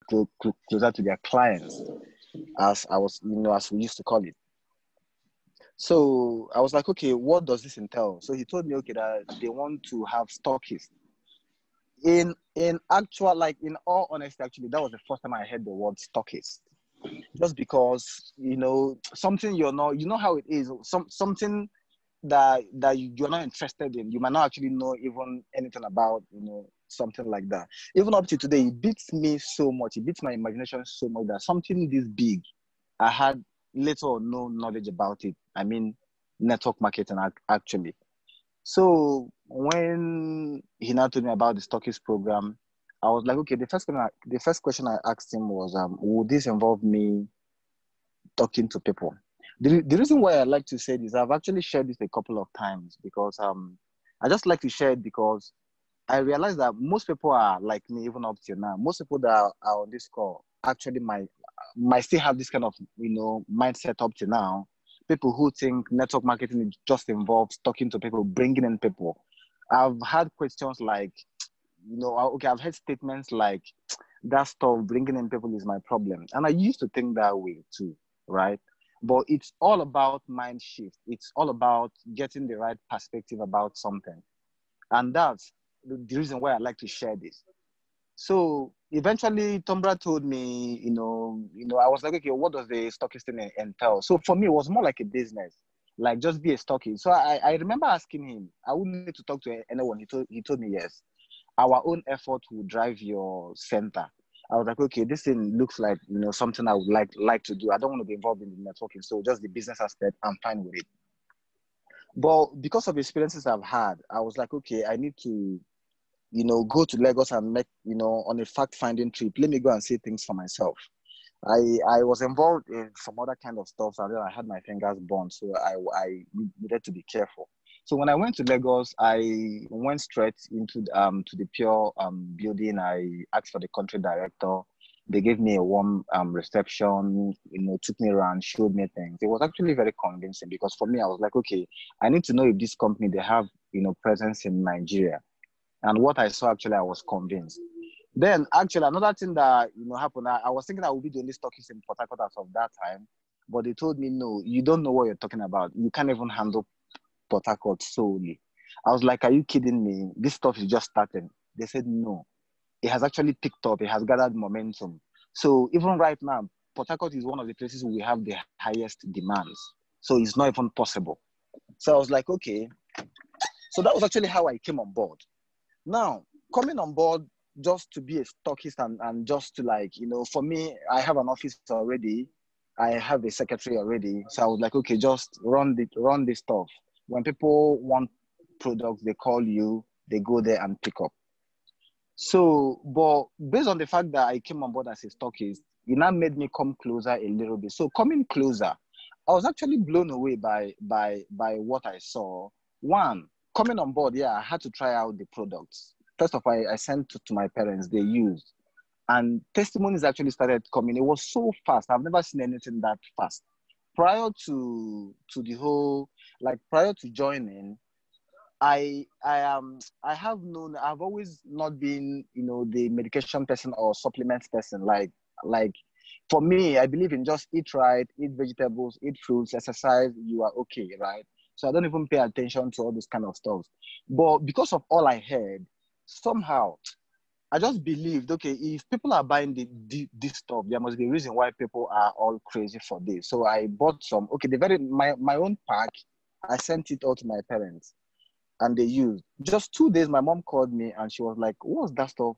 closer to their clients, as I was, as we used to call it. So I was like, okay, what does this entail? So he told me, okay, that they want to have stockists. In actual, like, in all honesty, actually, that was the first time I heard the word stockist. Just because, something you're not, how it is, something that you're not interested in, you might not actually know even anything about, something like that. Even up to today, it beats me so much, it beats my imagination so much that something this big, I had little or no knowledge about it. I mean, network marketing, actually. So when he now told me about the stockist program, I was like, okay, the first question I asked him was, would this involve me talking to people? The reason why I like to say this, I've actually shared this a couple of times, because I just like to share it because I realize that most people are like me, even up till now. Most people that are on this call actually might still have this kind of, mindset up to now. People who think network marketing just involves talking to people, bringing in people. I've had questions like, okay, I've heard statements like, that stuff, bringing in people, is my problem. And I used to think that way too, right? But it's all about mind shift. It's all about getting the right perspective about something. And that's the reason why I like to share this. So eventually, Tombra told me, I was like, okay, what does the stockist thing entail? So for me, it was more like a business, like just be a stockist. So I remember asking him, I wouldn't need to talk to anyone. He told me yes. Our own effort will drive your center. I was like, okay, this thing looks like, something I would like to do. I don't want to be involved in the networking. So just the business aspect, I'm fine with it. But because of experiences I've had, I was like, okay, I need to, go to Lagos and make, on a fact-finding trip. Let me go and see things for myself. I was involved in some other kind of stuff, and then I had my fingers burned, so I needed to be careful. So when I went to Lagos, I went straight into to the Pure building. I asked for the country director. They gave me a warm reception, took me around, showed me things. It was actually very convincing, because for me, I was like, okay, I need to know if this company, they have, presence in Nigeria. And what I saw, actually, I was convinced. Then, actually, another thing that, happened, I was thinking I would be the only stockist in Port Harcourt as of that time. But they told me, no, you don't know what you're talking about. You can't even handle Port Harcourt solely. I was like, are you kidding me? This stuff is just starting. They said, no. It has actually picked up. It has gathered momentum. So even right now, Port Harcourt is one of the places where we have the highest demands. So it's not even possible. So I was like, okay. So that was actually how I came on board. Now, coming on board just to be a stockist and just to, like, for me, I have an office already. I have a secretary already. So I was like, okay, just run this stuff. When people want products, they call you, they go there and pick up. So, but based on the fact that I came on board as a stockist, it now made me come closer a little bit. So coming closer, I was actually blown away by what I saw. One, coming on board, I had to try out the products. First of all, I sent to my parents, they used. And testimonies actually started coming. It was so fast. I've never seen anything that fast. Prior to the whole, like, prior to joining, I've always not been, the medication person or supplements person. Like for me, I believe in just eat right, eat vegetables, eat fruits, exercise, you are okay, right? So I don't even pay attention to all this kind of stuff. But because of all I heard, somehow I just believed, okay, if people are buying this stuff, there must be a reason why people are all crazy for this. So I bought some. Okay, my own pack, I sent it all to my parents. And they used. Just 2 days, my mom called me and she was like, what's that stuff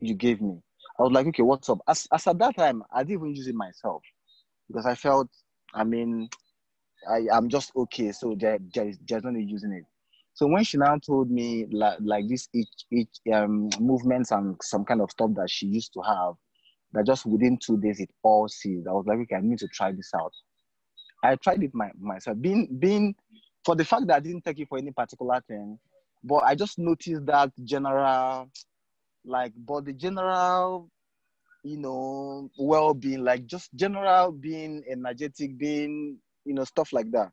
you gave me? I was like, okay, what's up? As at that time, I didn't even use it myself, because I felt, I'm just okay. So there's no need using it. So when she now told me like this each movements and some kind of stuff that she used to have, that just within 2 days it all ceased. I was like, okay, I need to try this out. I tried it myself. Being for the fact that I didn't take it for any particular thing, but I just noticed that general, the general, well-being, like just general being energetic, being, stuff like that.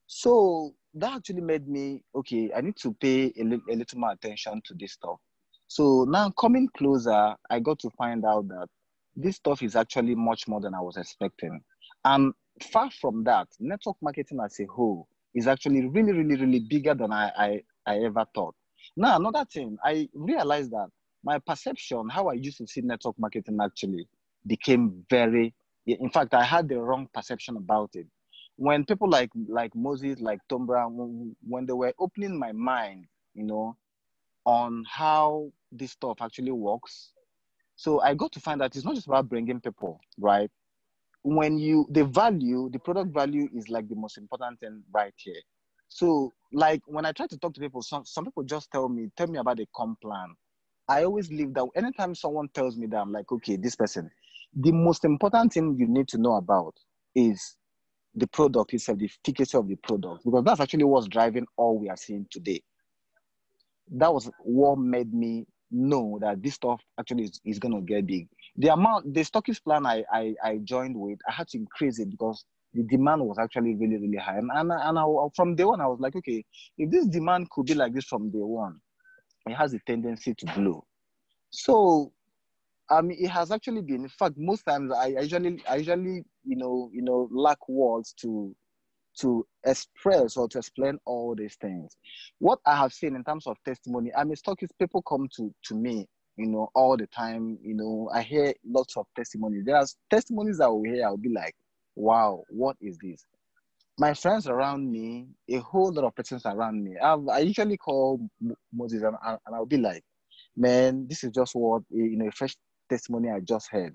So that actually made me, okay, I need to pay a little more attention to this stuff. So now coming closer, I got to find out that this stuff is actually much more than I was expecting. And far from that, network marketing as a whole is actually really, really, really bigger than I ever thought. Now, another thing, I realized that my perception, how I used to see network marketing actually became very, in fact, I had the wrong perception about it. When people like Moses, like Tom Brown, when they were opening my mind, on how this stuff actually works, so I got to find that it's not just about bringing people, right? When the product value is like the most important thing right here. So like when I try to talk to people, some people just tell me about a comp plan. I always leave that. Anytime someone tells me that, I'm like, okay, this person, the most important thing you need to know about is the product itself, the efficacy of the product, because that's actually what's driving all we are seeing today. That was what made me know that this stuff actually is going to get big. The stockist plan I joined with, I had to increase it because the demand was actually really, really high. From day one, I was like, okay, if this demand could be like this from day one, it has a tendency to blow. So, it has actually been, in fact, most times I usually, lack words to express or to explain all these things. What I have seen in terms of testimony, I'm a stockist, people come to me, all the time. I hear lots of testimonies. There are testimonies I will hear, I'll be like, wow, what is this? My friends around me, a whole lot of persons around me, I usually call Moses and I'll be like, man, this is just what, a fresh testimony I just heard.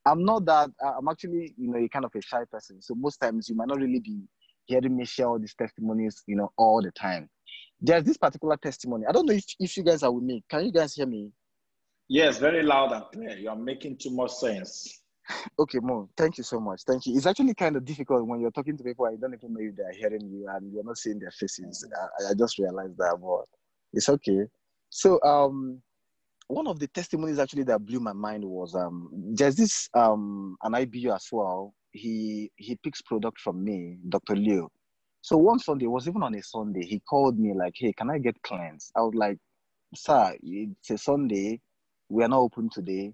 I'm not that, I'm actually, a kind of a shy person. So most times you might not really be hearing me share all these testimonies, all the time. There's this particular testimony. I don't know if you guys are with me. Can you guys hear me? Yes, very loud and clear. You are making too much sense. Okay, Mo, thank you so much. Thank you. It's actually kind of difficult when you're talking to people, I don't even know if they're hearing you and you're not seeing their faces. I just realized that, but it's okay. So, one of the testimonies actually that blew my mind was there's this an IBU as well. He picks product from me, Dr. Leo. So one Sunday, it was even on a Sunday, he called me like, hey, can I get cleansed? I was like, sir, it's a Sunday. We are not open today.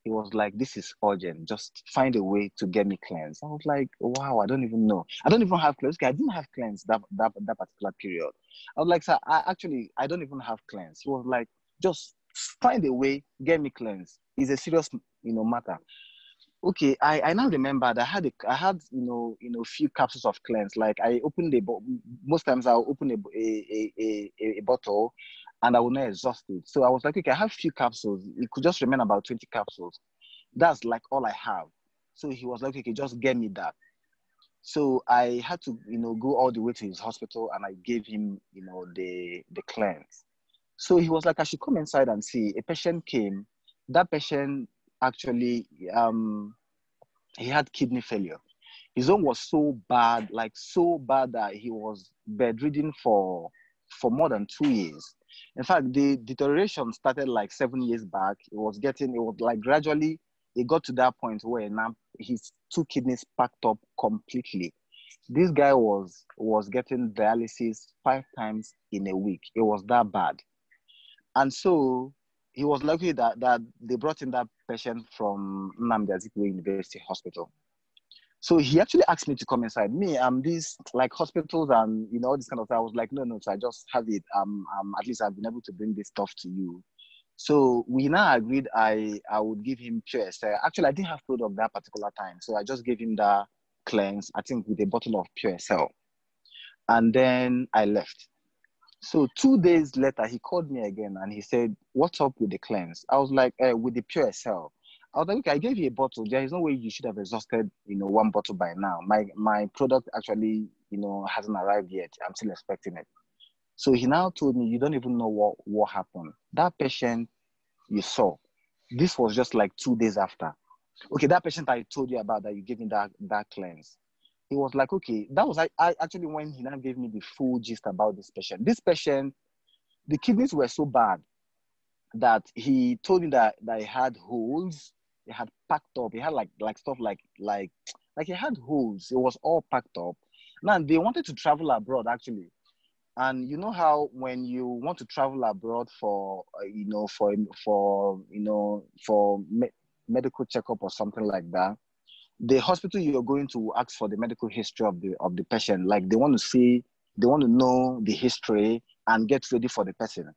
He was like, this is urgent. Just find a way to get me cleansed. I was like, wow, I don't even know. I don't even have cleanse. Okay, I didn't have cleanse that particular period. I was like, sir, I don't even have cleanse. He was like, just find a way, get me cleansed. It's a serious, matter. Okay, I now remember that I had few capsules of cleanse. Like I opened most times I'll open a bottle and I will not exhaust it. So I was like, okay, I have few capsules. It could just remain about 20 capsules. That's like all I have. So he was like, okay, just get me that. So I had to, go all the way to his hospital and I gave him, the cleanse. So he was like, I should come inside and see. A patient came. That patient actually, he had kidney failure. His own was so bad that he was bedridden for more than 2 years. In fact, the deterioration started like 7 years back. It was like gradually, it got to that point where now his 2 kidneys packed up completely. This guy was getting dialysis 5 times in a week. It was that bad. And so he was lucky that they brought in that patient from Nnamdi Azikiwe University Hospital. So he actually asked me to come inside. Me, these like hospitals and all this kind of stuff. I was like, no, so I just have it. At least I've been able to bring this stuff to you. So we now agreed I would give him Pure SL. Actually, I didn't have product that particular time, so I just gave him that cleanse, I think with a bottle of Pure SL. And then I left. So 2 days later, he called me again and he said, what's up with the cleanse? I was like, with the Pure SL. I was like, okay, I gave you a bottle. There is no way you should have exhausted, 1 bottle by now. My product actually, hasn't arrived yet. I'm still expecting it. So he now told me, you don't even know what happened. That patient you saw, this was just like 2 days after. Okay, that patient I told you about that you gave me that cleanse. He was like, okay, that was I actually when he now gave me the full gist about this patient. This patient, the kidneys were so bad that he told me that he had holes. He had packed up. He had like stuff like he had holes. It was all packed up. Now they wanted to travel abroad actually, and you know how when you want to travel abroad for medical checkup or something like that, the hospital you're going to ask for the medical history of the patient. Like they want to know the history and get ready for the person.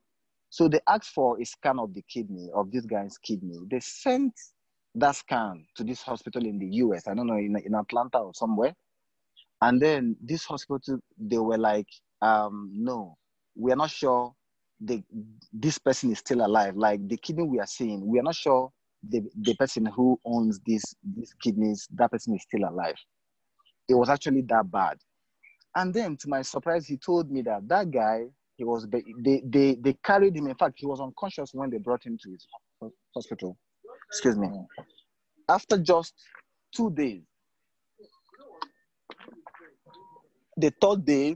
So they asked for a scan of the kidney, of this guy's kidney. They sent that scan to this hospital in the US, I don't know, in Atlanta or somewhere. And then this hospital, they were like, no, we are not sure this person is still alive. Like the kidney we are seeing, we are not sure the person who owns these kidneys, that person is still alive. It was actually that bad. And then to my surprise, he told me that guy, they carried him. In fact, he was unconscious when they brought him to his hospital. Excuse me. After just 2 days, the third day,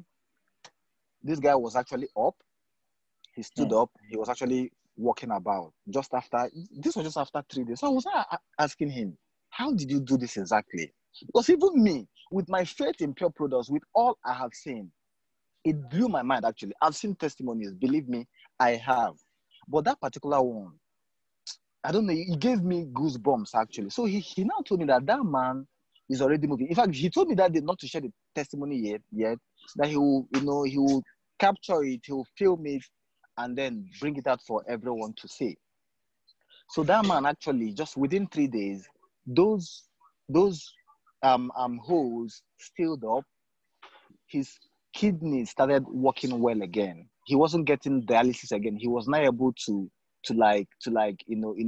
this guy was actually up. He stood up. He was actually walking about. This was just after 3 days. So I was asking him, how did you do this exactly? Because even me, with my faith in pure products, with all I have seen, it blew my mind actually. I've seen testimonies, believe me, I have. But that particular one, I don't know, he gave me goosebumps actually. So he now told me that man is already moving. In fact, he told me that day not to share the testimony yet, that he will, he will capture it, he will film it, and then bring it out for everyone to see. So that man actually, just within 3 days, those holes filled up. His kidneys started working well again. He wasn't getting dialysis again. He was not able to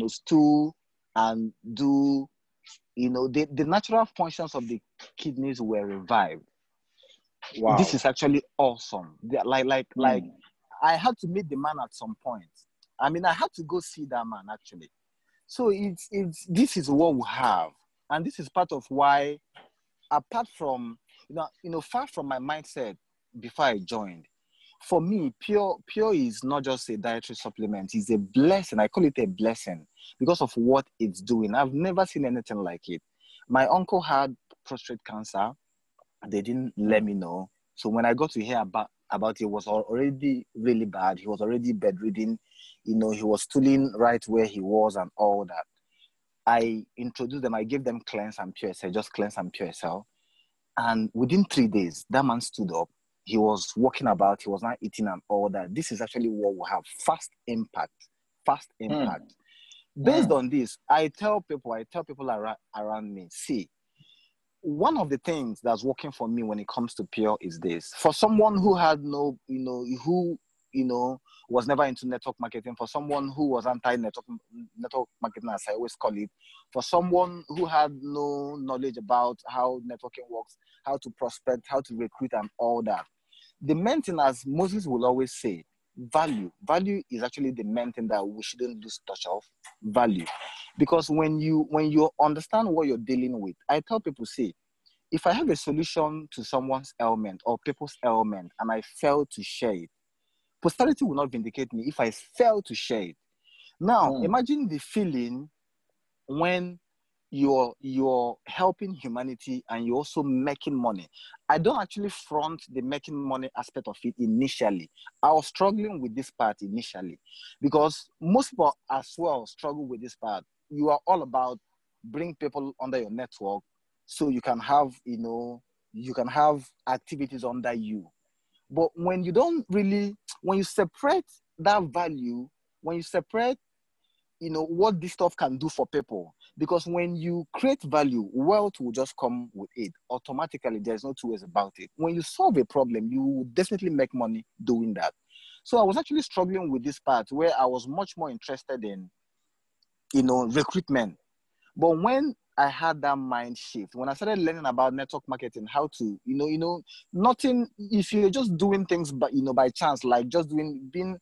stool and do, the natural functions of the kidneys were revived. Wow. This is actually awesome. Like I had to meet the man at some point. I mean, I had to go see that man actually. So this is what we have. And this is part of why, apart from, far from my mindset before I joined, for me, Pure is not just a dietary supplement. It's a blessing. I call it a blessing because of what it's doing. I've never seen anything like it. My uncle had prostate cancer. They didn't let me know. So when I got to hear about it, it was already really bad. He was already bedridden. He was stooling right where he was and all that. I introduced them. I gave them cleanse and pure cell, just cleanse and pure cell. And within 3 days, that man stood up. He was walking about. He was not eating and all that. This is actually what we have. Fast impact. Based on this, I tell people around me, see, one of the things that's working for me when it comes to Pure is this. For someone who had no, was never into network marketing, for someone who was anti-network marketing, as I always call it, for someone who had no knowledge about how networking works, how to prospect, how to recruit and all that, the main thing, as Moses will always say, value. Value is actually the main thing that we shouldn't lose touch of. Value. Because when you understand what you're dealing with, I tell people, see, if I have a solution to someone's ailment or people's ailment and I fail to share it, posterity will not vindicate me if I fail to share it. Now, imagine the feeling when you're helping humanity and you're also making money. I don't actually front the making money aspect of it initially. I was struggling with this part initially because most people as well struggle with this part. You are all about bring people under your network so you can have, activities under you. But when you separate that value, when you separate, what this stuff can do for people, because when you create value, wealth will just come with it. Automatically, there's no two ways about it. When you solve a problem, you will definitely make money doing that. So I was actually struggling with this part where I was much more interested in, recruitment. But when I had that mind shift, when I started learning about network marketing, how to, nothing, if you're just doing things, but, by chance, like just being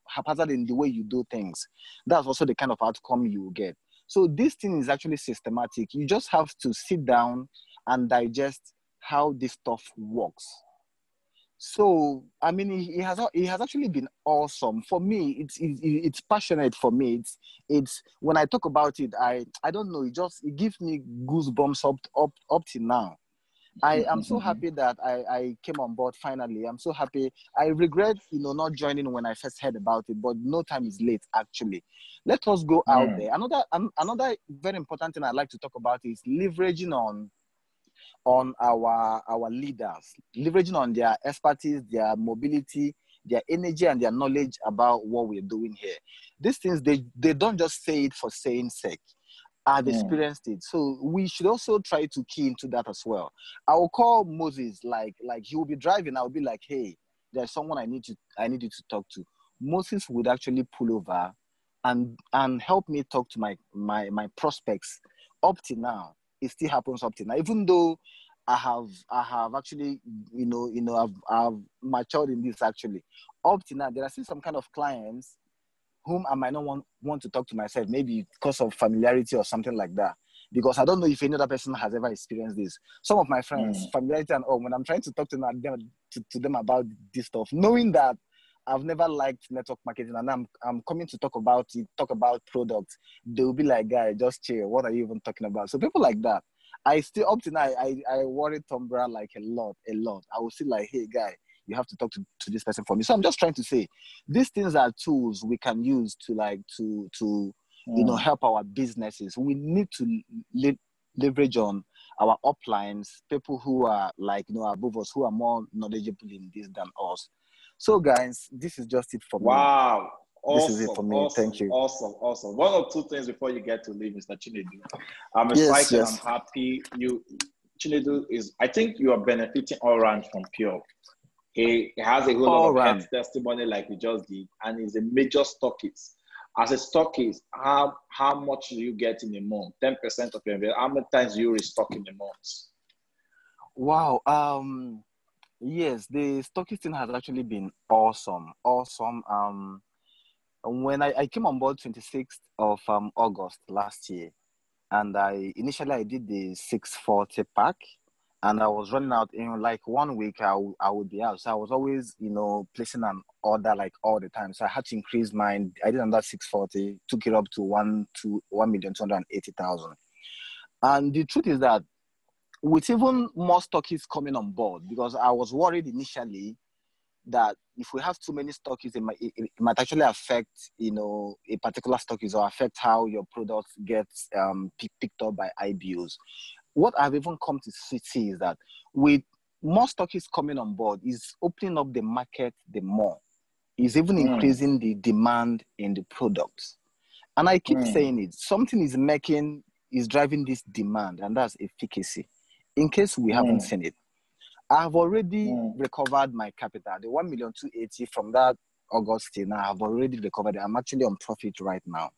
haphazard in the way you do things, that's also the kind of outcome you will get. So this thing is actually systematic. You just have to sit down and digest how this stuff works. So, I mean, it has actually been awesome. For me, it's passionate for me. It's when I talk about it, I don't know, it gives me goosebumps up till now. I am so happy that I came on board finally. I'm so happy. I regret, not joining when I first heard about it, but no time is late, actually. Let us go out there. Another very important thing I'd like to talk about is leveraging on our leaders, leveraging on their expertise, their mobility, their energy, and their knowledge about what we're doing here. These things, they don't just say it for saying sake. I've experienced it. So we should also try to key into that as well. I will call Moses, like he will be driving. I'll be like, hey, there's someone I need you to talk to. Moses would actually pull over and help me talk to my prospects. Up to now, it still happens up to now. Even though I have actually, I've matured in this actually. Up to now, there are still some kind of clients whom I might not want to talk to myself, maybe because of familiarity or something like that. Because I don't know if any other person has ever experienced this. Some of my friends, familiarity and all, when I'm trying to talk to them about this stuff, knowing that I've never liked network marketing and I'm coming to talk about products, they will be like, guy, just chill. What are you even talking about? So people like that, I still, up to now, I worry Tombra like a lot. I will still like, hey, guy, you have to talk to this person for me. So I'm just trying to say, these things are tools we can use to help our businesses. We need to leverage on our uplines, people who are above us, who are more knowledgeable in this than us. So guys, this is just it for me. Wow. Awesome, this is it for me. Thank you. Awesome. One or two things before you get to leave, Mr. Chinedu. I'm excited. Yes. I'm happy. Chinedu I think you are benefiting all around from Pure. He has a whole lot of health testimony like we just did, and he's a major stockist. As a stockist, how much do you get in a month? 10% of your investment. How many times do you restock in a month? Wow. Yes, the stockisting has actually been awesome. When I came on board 26th of August last year, and initially I did the 640 pack. And I was running out in like 1 week, I would be out. So I was always, placing an order like all the time. So I had to increase mine. I did another 640, took it up to 1,280,000. And the truth is that with even more stockists coming on board, because I was worried initially that if we have too many stockists, it might actually affect, a particular stockist or affect how your product gets picked up by IBOs. What I've even come to see is that with more stockists coming on board, is opening up the market the more. Is even increasing the demand in the products. And I keep saying it, something is driving this demand, and that's efficacy. In case we haven't seen it, I've already recovered my capital, the 1,280,000 from that August till now. I've already recovered it. I'm actually on profit right now.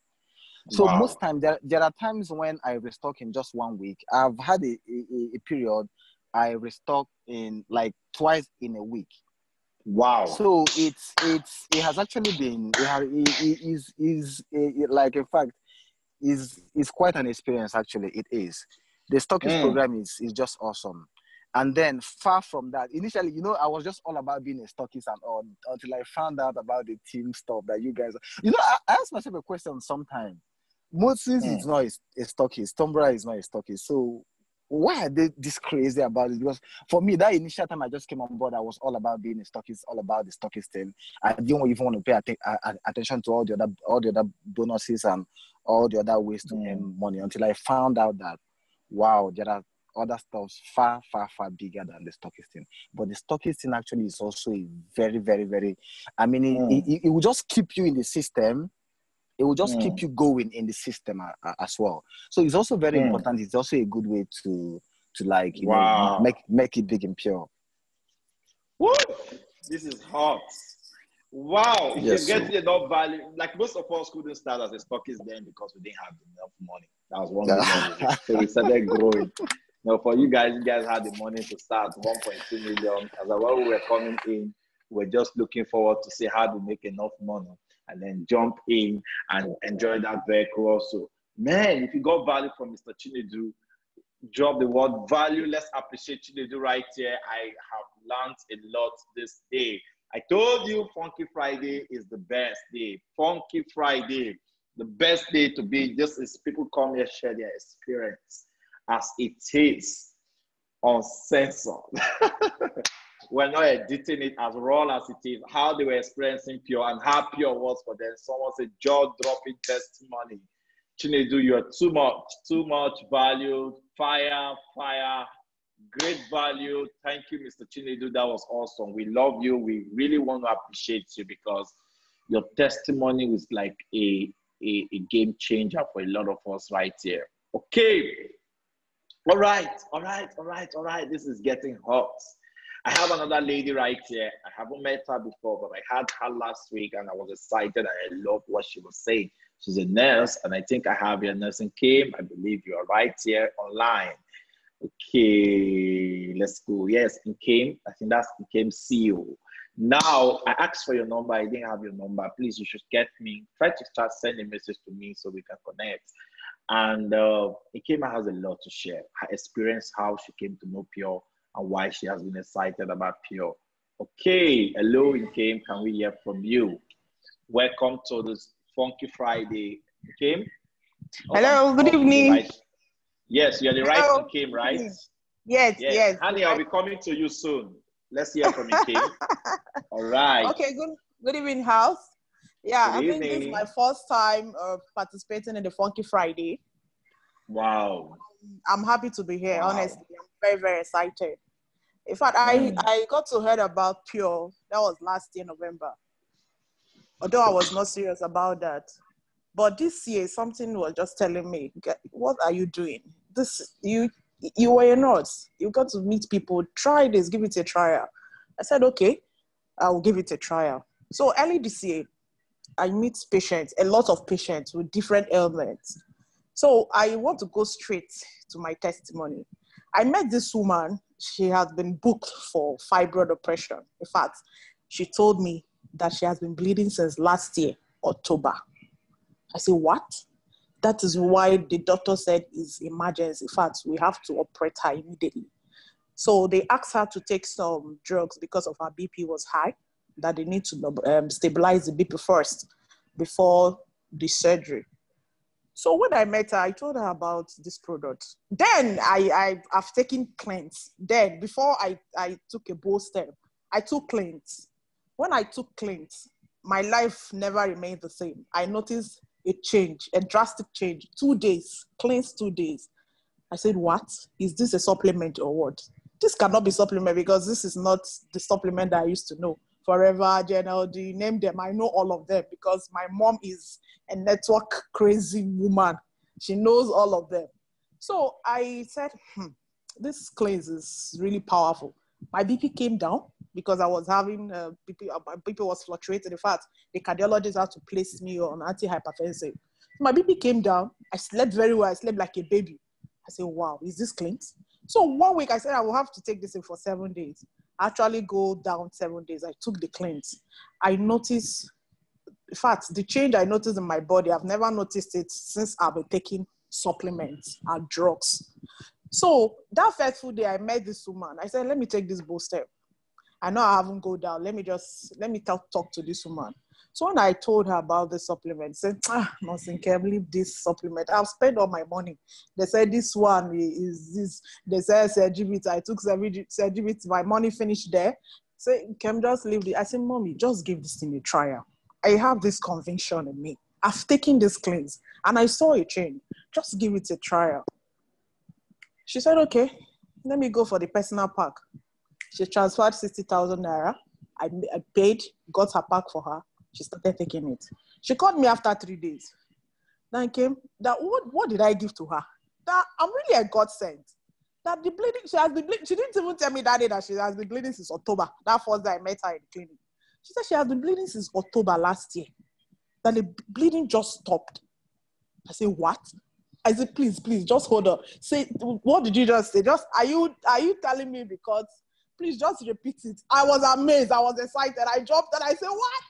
So most times, there are times when I restock in just 1 week. I've had a period I restock in like twice in a week. Wow. So it has actually been, in fact, is quite an experience, actually. It is. The stockist program is just awesome. And then far from that, initially, I was just all about being a stockist and all until I found out about the team stuff that you guys are. I asked myself a question sometime. Moses is not a stockist. Tombra is not a stockist. So why are they this crazy about it? Because for me, that initial time I just came on board, I was all about being a stockist, all about the stockist thing. I didn't even want to pay attention to all the other bonuses and all the other ways to earn money until I found out that, wow, there are other stuffs far, far, far bigger than the stockist thing. But the stockist thing actually is also a very, very, very, it will just keep you in the system. It will just keep you going in the system as well. So it's also very important. It's also a good way to make it big and pure. Woo! This is hot. Wow. If yes, you're getting enough value, like most of us couldn't start as a stockist then because we didn't have enough money. That was 1 million. So we started growing. For you guys had the money to start 1.2 million. As while we were coming in, we're just looking forward to see how to make enough money and then jump in and enjoy that vehicle also. Man, if you got value from Mr. Chinedu, drop the word value. Let's appreciate Chinedu right here. I have learned a lot this day. I told you Funky Friday is the best day. Funky Friday, the best day to be. Just as people come here, share their experience as it is. uncensored. We're not editing it as raw as it is, how they were experiencing Pure and how Pure was for them. Someone said, jaw-dropping testimony. Chinedu, you're too much valued. Fire, great value. Thank you, Mr. Chinedu. That was awesome. We love you. We really want to appreciate you because your testimony was like a game changer for a lot of us right here. Okay. All right. This is getting hot. I have another lady right here. I haven't met her before, but I had her last week and I was excited and I loved what she was saying. She's a nurse and I think I have your nurse Nkem. I believe you are right here online. Okay, let's go. Yes, Nkem. I think that's Nkem CEO. Now, I asked for your number. I didn't have your number. Please, you should get me. Try to start sending a message to me so we can connect. And Nkem has a lot to share. Her experience, how she came to know Pure, and why she has been excited about Pure. Okay, hello Nkem, can we hear from you? Welcome to this Funky Friday, Nkem. Hello, good evening. Right. Yes, you're the right Nkem, right? Yes. Honey, I'll be coming to you soon. Let's hear from Nkem. All right. Okay, good evening, house. Yeah, I think this is my first time participating in the Funky Friday. Wow. I'm happy to be here, honestly. I'm very, very excited. In fact, I got to hear about Pure. That was last year, November. Although I was not serious about that. But this year, something was just telling me, what are you doing? You were a nurse. You got to meet people. Try this, give it a trial. I said, okay, I'll give it a trial. So early this year, I meet patients, a lot of patients with different ailments. So I want to go straight to my testimony. I met this woman. She has been booked for fibroid operation. In fact, she told me that she has been bleeding since last year, October. I said, what? That is why the doctor said it's emergency. In fact, we have to operate her immediately. So they asked her to take some drugs because of her BP was high, that they need to stabilize the BP first before the surgery. So when I met her, I told her about this product. Then I've taken cleanse. Then before I took a bold step, I took cleanse. When I took cleanse, my life never remained the same. I noticed a change, a drastic change. 2 days, cleanse 2 days. I said, what? Is this a supplement or what? This cannot be supplement because this is not the supplement that I used to know. Forever, GNLD, name them. I know all of them because my mom is a network crazy woman. She knows all of them. So I said, this cleanse is really powerful. My BP came down because I was having BP, my BP was fluctuating. In fact, the cardiologist had to place me on antihypertensive. My BP came down. I slept very well. I slept like a baby. I said, wow, is this cleanse? So 1 week, I said, I will have to take this in for 7 days. I actually go down 7 days. I took the cleanse. I noticed, in fact, the change I noticed in my body, I've never noticed it since I've been taking supplements and drugs. So that fateful day, I met this woman. I said, let me take this bold step. I know I haven't go down. Let me talk to this woman. So when I told her about the supplement, she said, Nonsense, can't believe this supplement. I've spent all my money. They said this one is this. They said Sergivit. I took Sergivit. My money finished there. So can just leave it. I said, Mommy, just give this thing a trial. I have this conviction in me. I've taken this cleanse and I saw a change. Just give it a trial. She said, okay, let me go for the personal pack. She transferred 60,000 naira. I paid, got her pack for her. She started taking it. She called me after 3 days. Then came that what did I give to her? That I'm really a godsend. That the bleeding, she has been bleeding. She didn't even tell me that day that she has been bleeding since October. That first day I met her in the clinic. She said she has been bleeding since October last year. That the bleeding just stopped. I said, what? I said, please, just hold on. Say, what did you just say? Are you telling me because, please just repeat it. I was amazed. I was excited. I jumped and I said, what?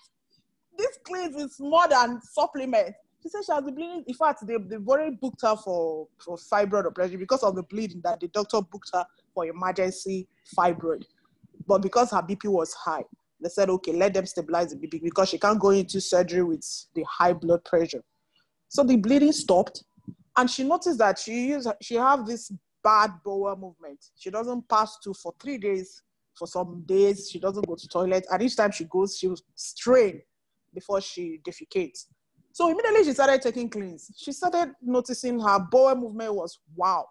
This cleanse is more than supplement. She said she has been bleeding. In fact, they've already booked her for fibroid operation because of the bleeding that the doctor booked her for emergency fibroid. But because her BP was high, they said, okay, let them stabilize the BP because she can't go into surgery with the high blood pressure. So the bleeding stopped. And she noticed that she have this bad bowel movement. She doesn't pass to for 3 days. For some days, she doesn't go to toilet. And each time she goes, she will strain before she defecates. So immediately she started taking cleans. She started noticing her bowel movement was wow.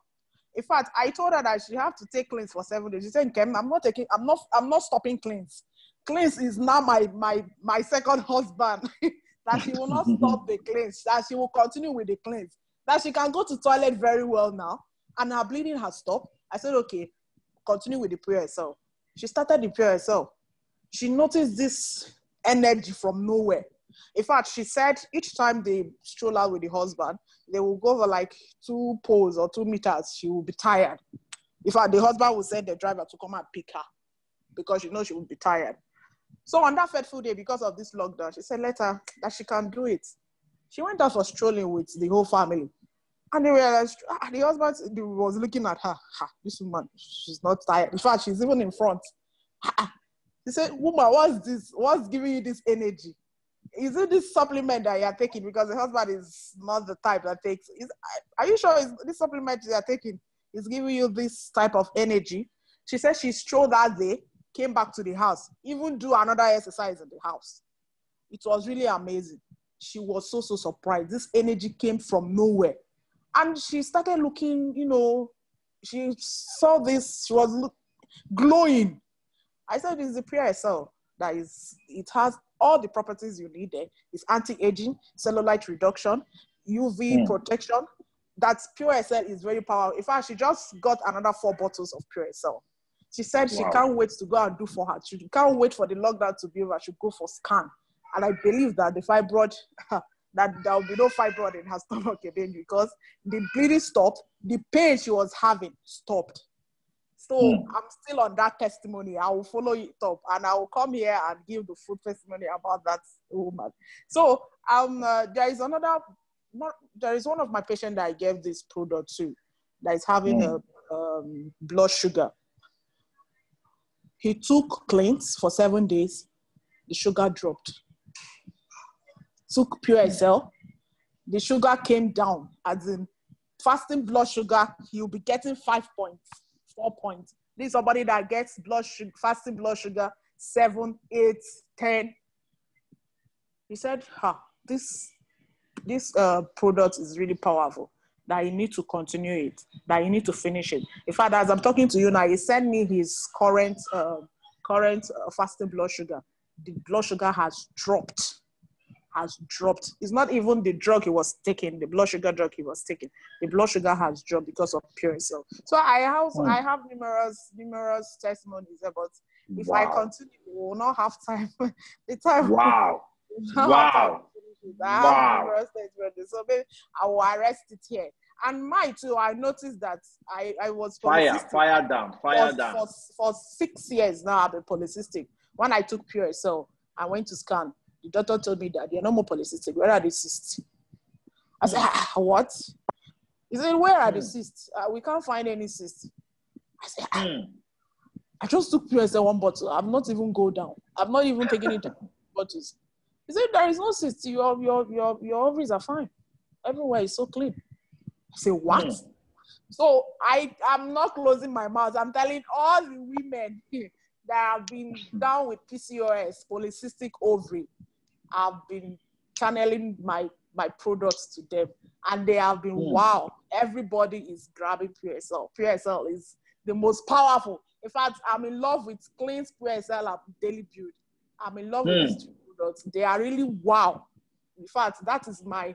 In fact, I told her that she have to take cleans for 7 days. She said, Nkem, I'm not stopping cleans. Cleans is now my second husband. That she will not stop the cleans. That she will continue with the cleans. That she can go to toilet very well now. And her bleeding has stopped. I said, okay, continue with the PUREROCKS. She started the PUREROCKS. She noticed this energy from nowhere. In fact, she said each time they stroll out with the husband, they will go over like 2 poles or 2 meters. She will be tired. In fact, the husband will send the driver to come and pick her because she knows she will be tired. So on that fateful day, because of this lockdown, she said later that she can do it. She went out for strolling with the whole family. And they realized, the husband was looking at her. This woman, she's not tired. In fact, she's even in front. He said, woman, what's this? What's giving you this energy? Is it this supplement that you're taking? Because the husband is not the type that takes. Are you sure this supplement you're taking is giving you this type of energy? She said she strolled that day, came back to the house, even do another exercise in the house. It was really amazing. She was so surprised. This energy came from nowhere. And she started looking, she saw this, she was glowing. I said, it's the PUREROCKS it has all the properties you need there. It's anti-aging, cellulite reduction, UV protection. That PUREROCKS is very powerful. In fact, she just got another 4 bottles of PUREROCKS. She said she can't wait to go and do for her. She can't wait for the lockdown to be over. She'll go for scan. And I believe that the fibroid, that there will be no fibroid in her stomach again because the bleeding stopped. The pain she was having stopped. So I'm still on that testimony. I will follow it up and I will come here and give the full testimony about that woman. So there is one of my patients that I gave this product to that is having a blood sugar. He took cleanse for 7 days. The sugar dropped. Took PUREROCKS. The sugar came down. As in fasting blood sugar, he'll be getting 5 points, 4 points. This is somebody that gets fasting blood sugar 7, 8, 10. He said, this product is really powerful, that you need to continue it, that you need to finish it. In fact, as I'm talking to you now, he sent me his current fasting blood sugar. The blood sugar has dropped. It's not even the drug he was taking, the blood sugar drug he was taking. The blood sugar has dropped because of PUREROCKS. So I have numerous testimonies, but if I continue, we will not have time. The time. Wow. I have numerous testimonies, so maybe I will arrest it here. And too, I noticed that I was fire down. For 6 years now. I've been polycystic. When I took PUREROCKS, I went to scan. The doctor told me that they're no more polycystic. Where are the cysts? I said, what? He said, where are the cysts? We can't find any cysts. I said, I just took PUREROCKS 1 bottle. I'm not even go down. I'm not even taking it bottles. He said, there is no cysts. Your ovaries are fine. Everywhere is so clean. I said, what? So I'm not closing my mouth. I'm telling all the women that have been down with PCOS, polycystic ovary. I've been channeling my products to them, and they have been wow. Everybody is grabbing PUREROCKS. PUREROCKS is the most powerful. In fact, I'm in love with Clean's PUREROCKS and Daily Build. I'm in love with these 2 products. They are really wow. In fact, that is my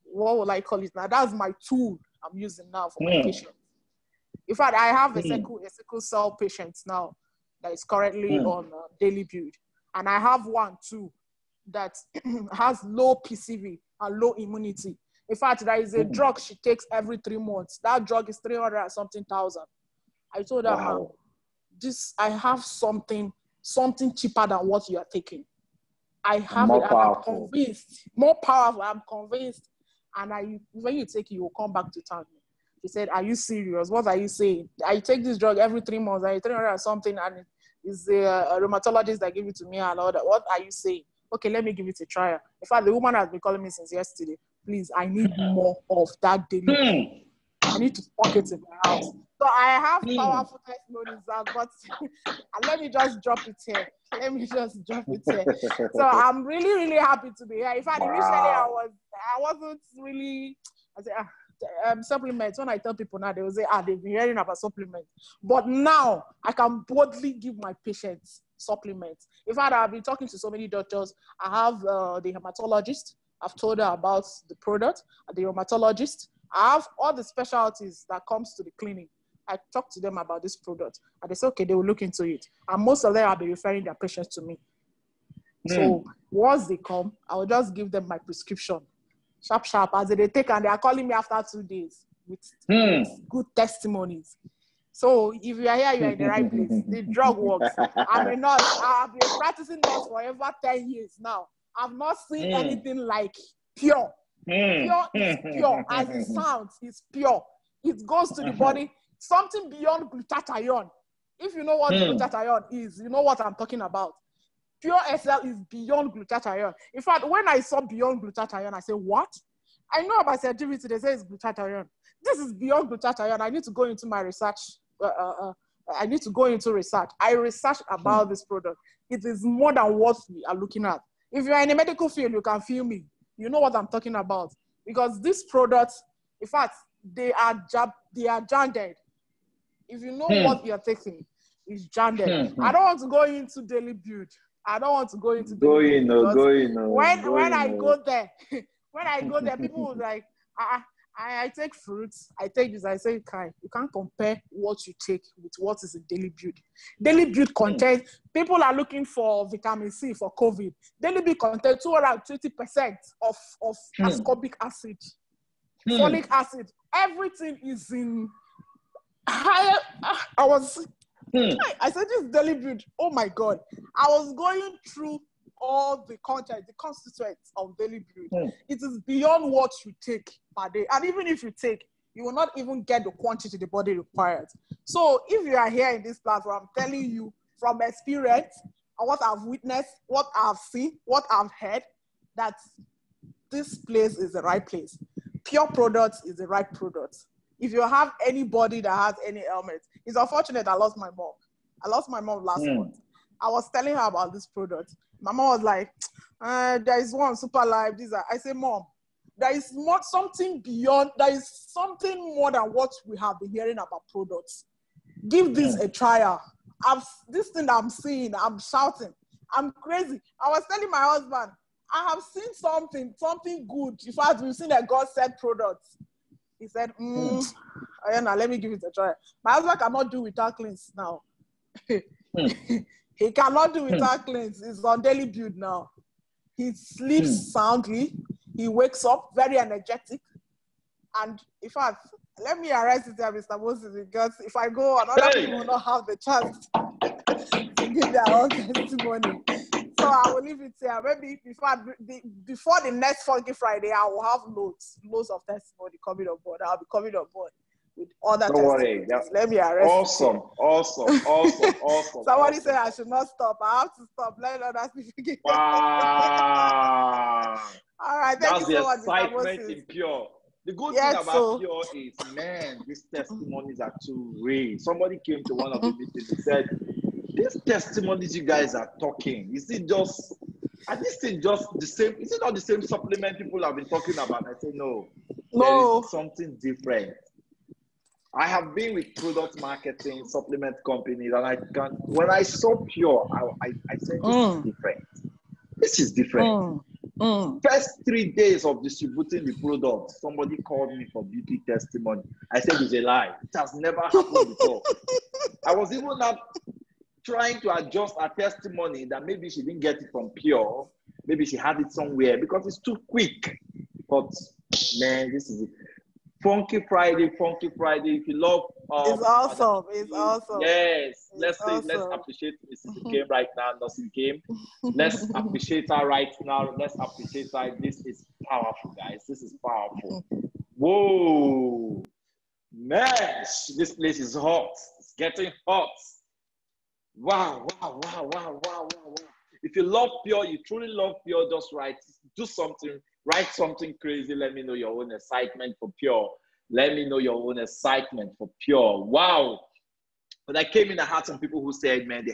what will I call it now? That's my tool I'm using now for my patients. In fact, I have a sickle cell patient now that is currently on Daily Build. And I have one too that has low PCV and low immunity. In fact, there is a drug she takes every 3 months. That drug is 300 and something thousand. I told her, I have something cheaper than what you are taking. I have it, and I'm convinced. More powerful, I'm convinced. And when you take it, you will come back to town. He said, are you serious? What are you saying? I take this drug every 3 months. I 300 and something, and it's a rheumatologist that gave it to me and all that. What are you saying? Okay, let me give it a try. In fact, the woman has been calling me since yesterday. Please, I need more of that Daily. I need to stock it in my house. So I have powerful testimonies, but let me just drop it here. So I'm really, really happy to be here. In fact, initially I wasn't really. I said, supplements. When I tell people now, they will say, they've been hearing about supplements. But now I can boldly give my patients supplements. In fact, I've been talking to so many doctors. I have the hematologist. I've told her about the product. The rheumatologist. I have all the specialties that comes to the clinic. I talk to them about this product. And they say, okay, they will look into it. And most of them will be referring their patients to me. So once they come, I will just give them my prescription. Sharp, as they take, and they are calling me after 2 days with good testimonies. So if you are here, you are in the right place. The drug works. I'm a nurse. I've been practicing nurse for over 10 years now. I've not seen anything like pure. Pure is pure. As it sounds, it's pure. It goes to the body. Something beyond glutathione. If you know what glutathione is, you know what I'm talking about. Pure SL is beyond glutathione. In fact, when I saw beyond glutathione, I said, what? I know about sensitivity, they say it's glutathione. This is beyond glutathione. I need to go into my research. I need to go into research. I researched about this product. It is more than what we are looking at. If you're in the medical field, you can feel me. You know what I'm talking about. Because these products, in fact, they are janded. If you know what you're taking, it's janded. I don't want to go into daily build. I don't want to go into daily build. When I go there, people will like, I take fruits, I take this. I say, Kai, you can't compare what you take with what is in daily build. Daily build contains, people are looking for vitamin C for COVID. Daily build contains 220% of ascorbic acid, folic acid. Everything is in higher. I said, this daily build, oh my God. I was going through all the content, the constituents of daily build. It is beyond what you take per day. And even if you take, you will not even get the quantity the body requires. So if you are here in this platform, I'm telling you from experience, and what I've witnessed, what I've seen, what I've heard, that this place is the right place. Pure products is the right product. If you have anybody that has any ailment, it's unfortunate I lost my mom. I lost my mom last month. I was telling her about this product. My mom was like, there is one super life. I say, Mom, there is something beyond, there is something more than what we have been hearing about products. Give this a trial. This thing that I'm seeing, I'm shouting. I'm crazy. I was telling my husband, I have seen something good. In fact, we've seen a God-sent product. He said, let me give it a try. My husband cannot do without cleanse now. He cannot do without cleanse. He's on daily build now. He sleeps soundly. He wakes up very energetic. And in fact, let me arrest it here, Mr. Moses, because if I go on, other people will not have the chance to give their own testimony. So I will leave it here. Maybe before the next Funky Friday, I will have loads of testimony coming on board. I'll be coming on board with other testimonies. Let me arrest it. Awesome. Somebody said I should not stop. I have to stop. Let others people. Wow. All right. Thank you so much. That's the excitement in Pure. The good thing about Pure is, man, these testimonies are too real. Somebody came to one of the meetings and said, these testimonies you guys are talking, is it just the same? Is it not the same supplement people have been talking about? I say, no. There is something different. I have been with product marketing, supplement companies, and when I saw Pure, I said, this is different. This is different. First 3 days of distributing the product, somebody called me for BP testimony. I said, it's a lie. It has never happened before. I was even not trying to adjust her testimony that maybe she didn't get it from Pure. Maybe she had it somewhere because it's too quick. But man, this is it. Funky Friday. If you love, it's awesome. It's awesome. Yes, let's appreciate Mrs. Nkem right now, Nursing Nkem. Let's appreciate her right now. Let's appreciate her. This is powerful, guys. This is powerful. Whoa, man, this place is hot. It's getting hot. Wow. If you love Pure, you truly love Pure, just write something crazy. Let me know your own excitement for Pure. Let me know your own excitement for Pure. Wow. But I came in, I had some people who said, man, they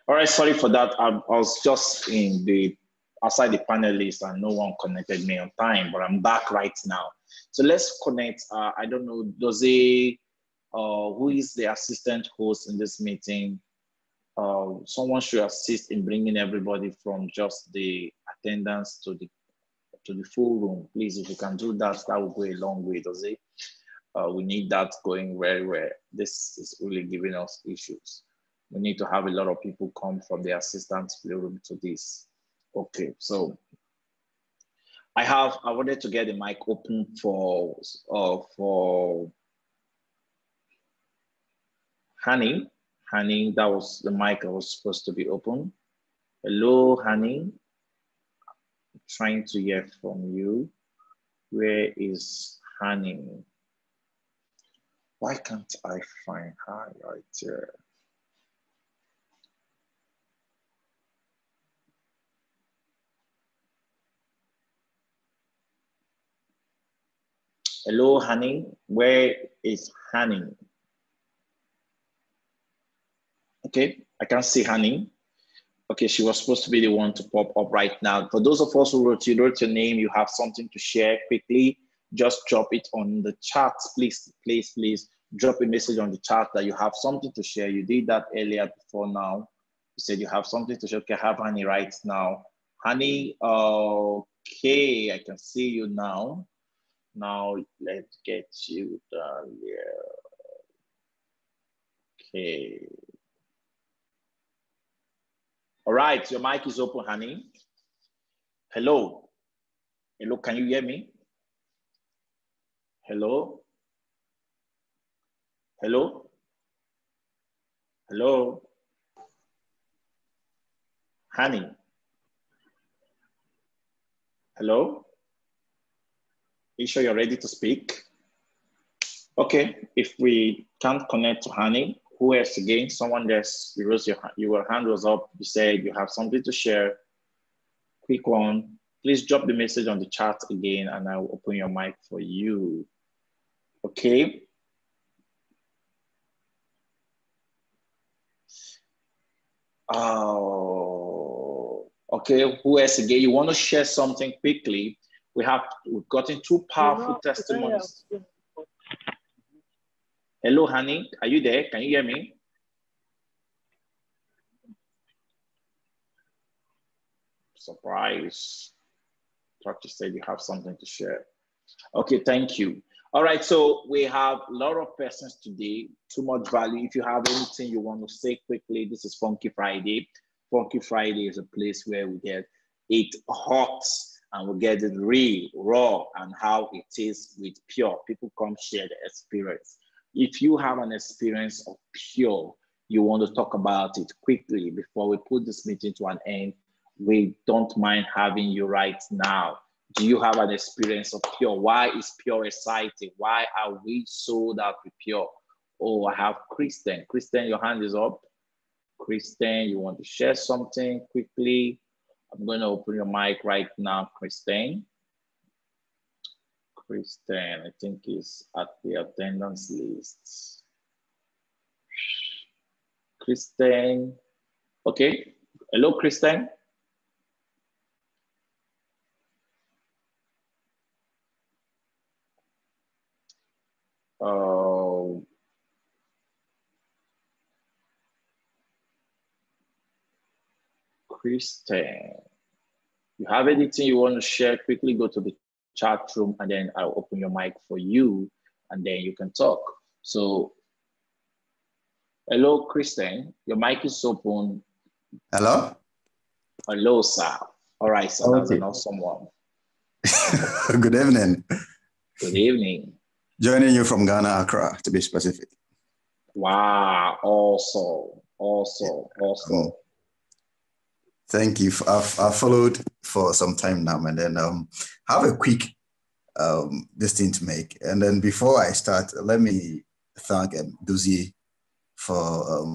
all right, sorry for that. I was just in the outside the panelist and no one connected me on time, but I'm back right now. So let's connect. I don't know, who is the assistant host in this meeting? Someone should assist in bringing everybody from just the attendance to the full room. Please, if you can do that, that will go a long way, does it? We need that going very well. This is really giving us issues. We need to have a lot of people come from the assistance playroom to this. Okay, so I wanted to get the mic open for Hanning. Hanning, that was the mic I was supposed to be open. Hello, Hanning. I'm trying to hear from you. Where is Hanning? Why can't I find her right here? Hello, Hanning. Where is Hanning? Okay, I can't see Honey. Okay, she was supposed to be the one to pop up right now. For those of us who wrote your name, you have something to share quickly, just drop it on the chat. Please drop a message on the chat that you have something to share. You did that earlier before now. You said you have something to share. Okay, I have Honey right now. Honey, okay, I can see you now. Now, let's get you down here. Okay. All right, your mic is open, Honey. Hello. Hello, can you hear me? Hello? Hello? Hello? Honey? Hello? Are you sure you're ready to speak? Okay, if we can't connect to Honey, who else again? Someone else, your hand was up. You said you have something to share. Quick one. Please drop the message on the chat again and I will open your mic for you. Okay. Oh, okay. Who else again? You want to share something quickly? We've gotten 2 powerful testimonies. Hello, Honey. Are you there? Can you hear me? Surprise. Doctor said you have something to share. Okay, thank you. All right, so we have a lot of persons today, too much value. If you have anything you want to say quickly, this is Funky Friday. Funky Friday is a place where we get it hot and we get it real, raw, and how it is with pure. People come share the experience. If you have an experience of pure, you want to talk about it quickly before we put this meeting to an end, we don't mind having you right now. Do you have an experience of pure? Why is pure exciting? Why are we sold out with pure? Oh, I have Kristen. Kristen, your hand is up. Kristen, you want to share something quickly? I'm going to open your mic right now, Kristen. Kristen, I think is at the attendance list. Kristen. Okay. Hello, Kristen. Kristen, you have anything you want to share? Quickly go to the chat room and then I'll open your mic for you and then you can talk. So, hello, Kristen, your mic is open. Hello? Hello, sir. All right, so okay. That's an awesome one. Good evening. Good evening. Joining you from Ghana, Accra, to be specific. Wow, awesome, awesome, awesome. Thank you. I've followed for some time now, and then have a quick this thing to make. And then before I start, let me thank Duzi for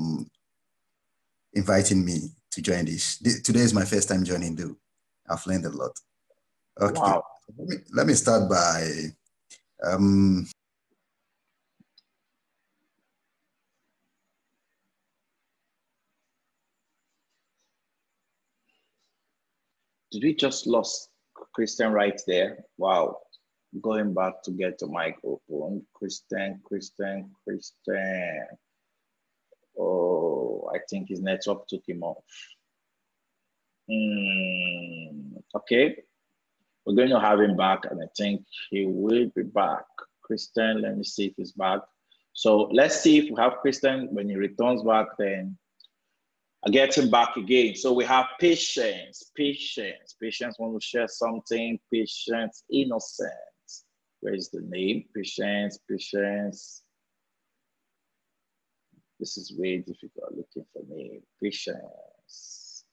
inviting me to join this. Today is my first time joining Do. I've learned a lot. Okay, wow. Let me start by did we just lost Kristen right there? Wow. Going back to get the mic open. Kristen. Oh, I think his network took him off. Okay. We're going to have him back and I think he will be back. Kristen, let me see if he's back. So let's see if we have Kristen. When he returns back, then I get him back again. So we have Patience. Patience want to share something. Patience, Innocence. Where is the name? Patience. This is way difficult looking for me. Patience.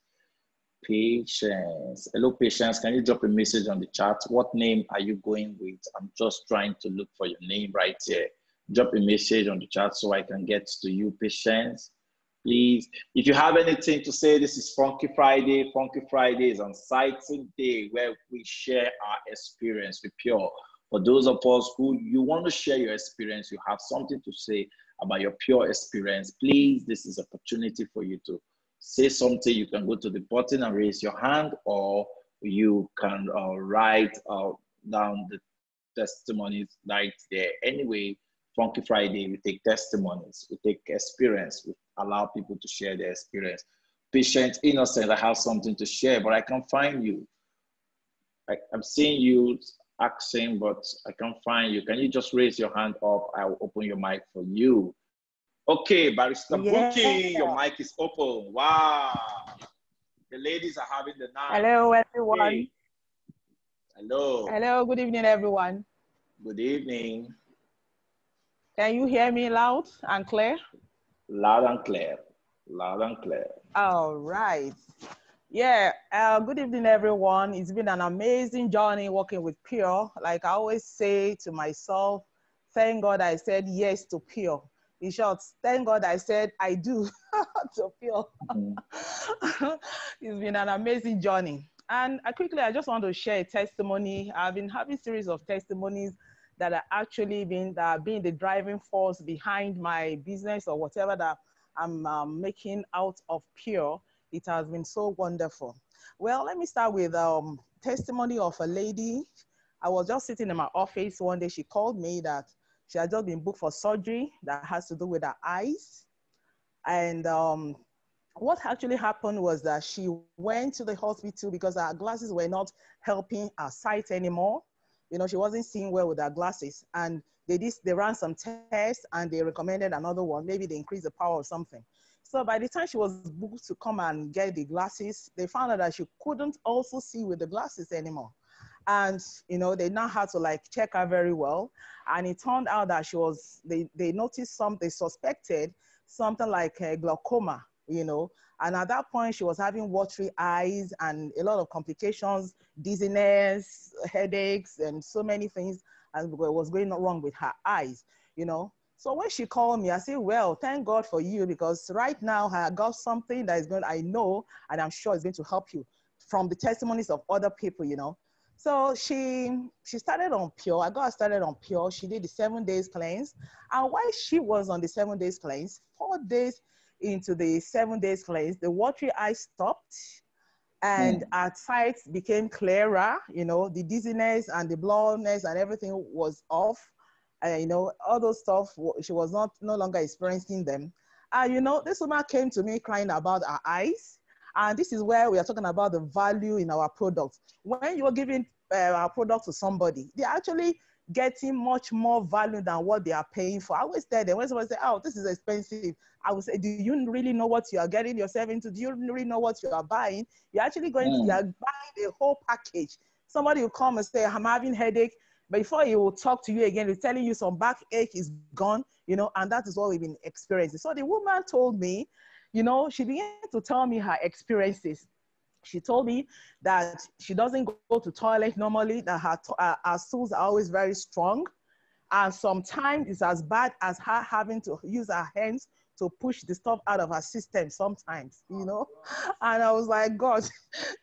Hello, Patience. Can you drop a message on the chat? What name are you going with? I'm just trying to look for your name right here. Drop a message on the chat so I can get to you, Patience. Please, if you have anything to say, this is Funky Friday. Funky Friday is an exciting day where we share our experience with Pure. For those of us who you want to share your experience, you have something to say, about your Pure experience, please, this is an opportunity for you to say something. You can go to the button and raise your hand, or you can write down the testimonies right there. Anyway, Funky Friday, we take testimonies, we take experience, we allow people to share their experience. Patient Innocent, I have something to share, but I can't find you. I'm seeing you asking, but I can't find you. Can you just raise your hand up? I will open your mic for you. Okay, Barrister Buky, your mic is open. Wow. The ladies are having the night. Hello, everyone. Hey. Hello. Hello, good evening, everyone. Good evening. Can you hear me loud and clear? Loud and clear. Loud and clear. All right. Yeah, good evening, everyone. It's been an amazing journey working with Pure. Like I always say to myself, thank God I said yes to Pure. In short, thank God I said I do to Pure. It's been an amazing journey. And I just want to share a testimony. I've been having a series of testimonies that are actually being the driving force behind my business or whatever that I'm making out of Pure. It has been so wonderful. Well, let me start with testimony of a lady. I was just sitting in my office one day. She called me that she had just been booked for surgery that has to do with her eyes. And what actually happened was that she went to the hospital because her glasses were not helping her sight anymore. You know, she wasn't seeing well with her glasses. And they ran some tests and they recommended another one. Maybe they increased the power or something. So by the time she was booked to come and get the glasses, they found out that she couldn't also see with the glasses anymore. And, you know, they now had to like check her very well. And it turned out that they noticed they suspected something like glaucoma, you know. And at that point, she was having watery eyes and a lot of complications, dizziness, headaches, and so many things was going wrong with her eyes, you know. So when she called me, I said, well, thank God for you, because right now I got something that is I know, and I'm sure it's going to help you from the testimonies of other people, you know. So she started on Pure. I got her started on Pure. She did the 7 days cleanse. And while she was on the 7 days cleanse, 4 days into the 7 days cleanse, the watery eyes stopped and her sight became clearer. You know, the dizziness and the blurriness and everything was off. You know, all those stuff, she was no longer experiencing them. You know, this woman came to me crying about her eyes. And this is where we are talking about the value in our products. When you're giving our product to somebody, they're actually getting much more value than what they are paying for. I always tell them, when somebody say, oh, this is expensive, I would say, do you really know what you are getting yourself into? Do you really know what you are buying? You're actually you're buying the whole package. Somebody will come and say, I'm having headache. But before he will talk to you again, he's telling you some backache is gone, you know, and that is what we've been experiencing. So the woman told me, you know, she began to tell me her experiences. She told me that she doesn't go to toilet normally, that her stools are always very strong. And sometimes it's as bad as her having to use her hands to push the stuff out of her system sometimes, you know. And I was like, God,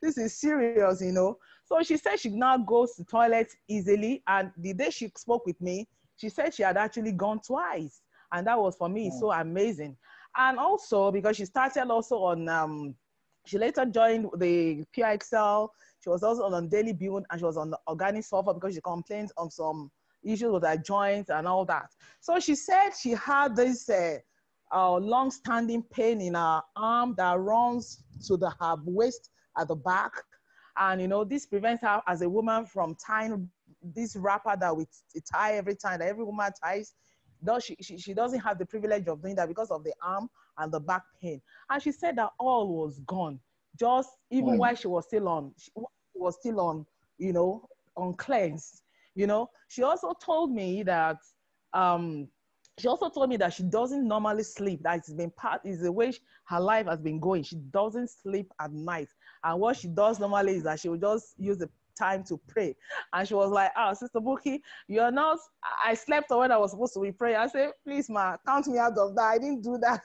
this is serious, you know. So she said she now goes to toilet easily. And the day she spoke with me, she said she had actually gone twice. And that was for me so amazing. And also because she started also on, she later joined the PXL. She was also on Daily Build and she was on the organic sulfur because she complained of some issues with her joints and all that. So she said she had this long-standing pain in her arm that runs to her waist at the back. And, you know, this prevents her as a woman from tying this wrapper that we tie every time, that every woman ties. She doesn't have the privilege of doing that because of the arm and the back pain. And she said that all was gone, just even while she was still on, you know, on cleanse. You know, she also told me that she doesn't normally sleep. That it's been is the way her life has been going. She doesn't sleep at night. And what she does normally is that she will just use the time to pray. And she was like, oh, Sister Buky, you're not, I slept when I was supposed to be praying. I said, please, ma, count me out of that. I didn't do that.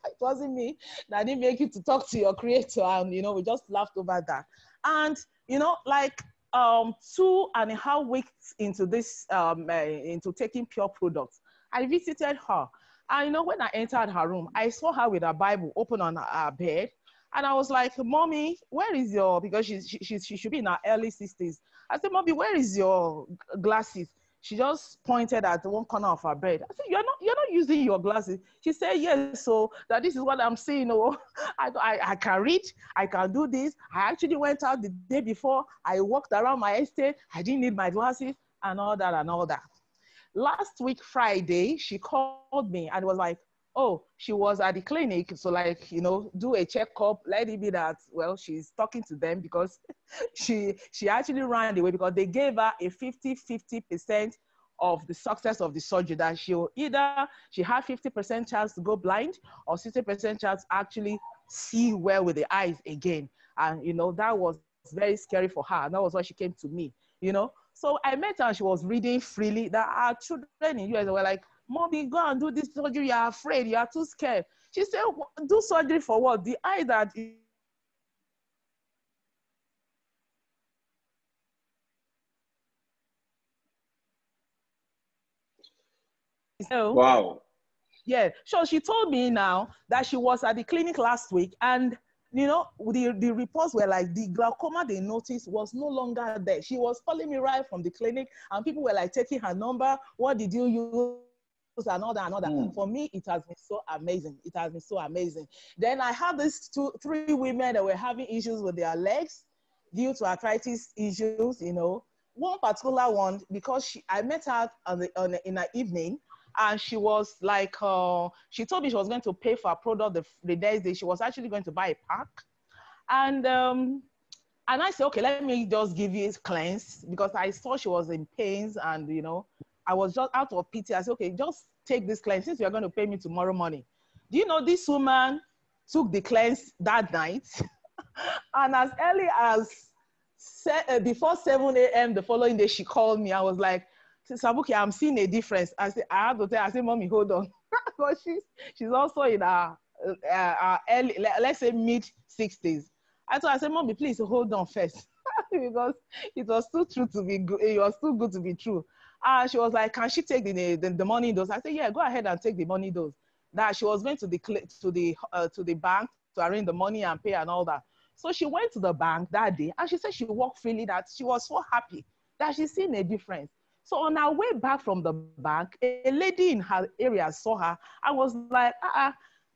It wasn't me. I didn't make you to talk to your creator. And, you know, we just laughed over that. And, you know, like 2.5 weeks into this, into taking Pure products, I visited her. And you know, when I entered her room, I saw her with her Bible open on her bed. And I was like, Mommy, where is your, because she should be in her early 60s. I said, Mommy, where is your glasses? She just pointed at one corner of her bed. I said, you're not using your glasses. She said, yes, so that this is what I'm seeing. Oh, I can read, I can do this. I actually went out the day before. I walked around my estate. I didn't need my glasses and all that and all that. Last week, Friday, she called me and was like, oh, she was at the clinic. So like, you know, do a checkup. Let it be that, well, she's talking to them because she actually ran away because they gave her a 50% of the success of the surgery, that she had 50% chance to go blind or 60% chance to actually see well with the eyes again. And, you know, that was very scary for her. And that was why she came to me, you know. So I met her and she was reading freely that our children in US were like, Mommy, go and do this surgery. You're afraid. You are too scared. She said, do surgery for what? The eye that... Wow. Yeah. So she told me now that she was at the clinic last week and, you know, the reports were like the glaucoma they noticed was no longer there. She was calling me right from the clinic and people were like taking her number. What did you use? And all that. For me, it has been so amazing. It has been so amazing. Then I had these three women that were having issues with their legs due to arthritis issues, you know. One particular one, because I met her in the evening, and she was like, she told me she was going to pay for a product the next day. She was actually going to buy a pack. And I said, okay, let me just give you a cleanse, because I saw she was in pains and, you know, I was just out of pity. I said, okay, just take this cleanse since you're going to pay me tomorrow morning. Do you know this woman took the cleanse that night? And as early as before 7 a.m. the following day, she called me. I was like, Buky, I'm seeing a difference. I have to tell her, I said, Mommy, hold on. But she's also in her early, let's say mid-60s. I said, Mommy, please hold on first. Because it was too true to be good. It was too good to be true. And she was like, can she take the money dose? I said, yeah, go ahead and take the money dose. That she was going to the bank to arrange the money and pay and all that. So she went to the bank that day and she said she walked freely, that she was so happy that she's seen a difference. So on our way back from the bank, a lady in her area saw her. I was like,